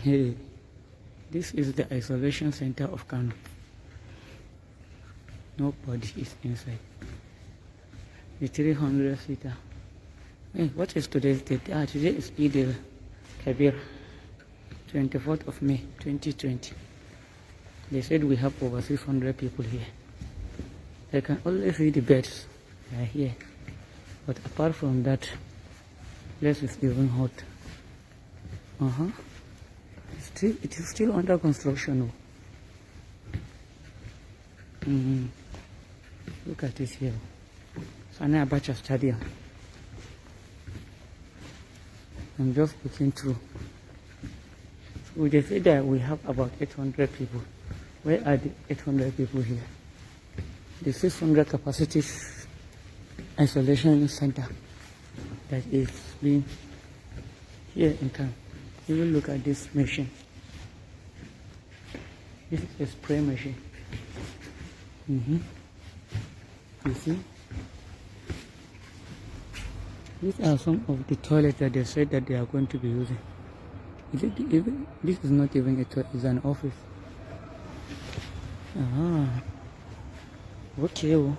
Hey, this is the isolation center of Kano. Nobody is inside. The 300-seater. Hey, what is today's date? Today is Eid al-Kabir, 24th of May, 2020. They said we have over 600 people here. I can only see the beds. They are here. But apart from that, place is even hot. It is still under construction. Look at this here. Sani Abacha Stadium. I'm just looking through. So they say that we have about 800 people. Where are the 800 people here? The 600 capacity isolation center that is being here in town. You will look at this machine. This is a spray machine. You see? These are some of the toilets that they said that they are going to be using. This is not even a toilet, it's an office. Okay.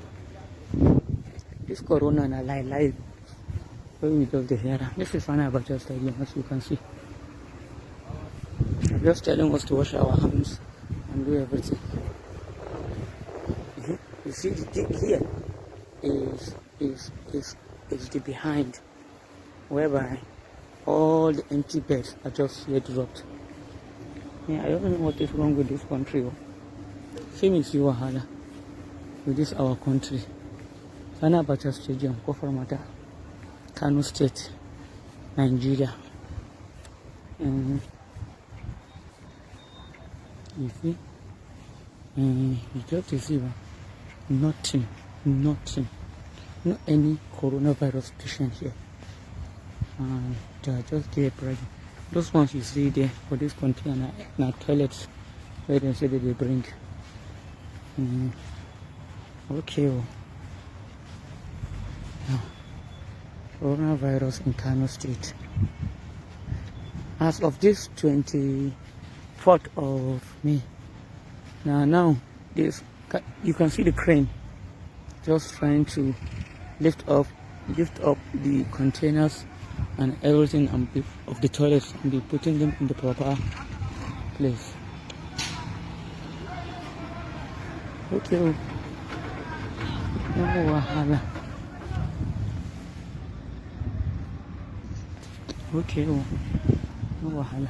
This corona na live. When we just the hair. This is Sani Abacha Stadium, as you can see. They're just telling us to wash our hands and do everything. You see here is the behind, whereby all the empty beds are just here dropped. Yeah, I don't know what is wrong with this country. Same is Wahala with this our country. Sani Abacha Stadium, Kofarmata, Kano State, Nigeria. You see? You just see nothing, not any coronavirus patient here. They are just there present. Those ones you see there for this container, not toilets where they say that they bring. Okay. Coronavirus in Kano State. As of this 24th of May. Now this you can see the crane just trying to lift up the containers and everything of the toilets and be putting them in the proper place. Okay. No wahala. Okay. No wahala.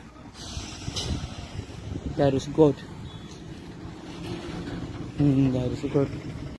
That is God. That is God.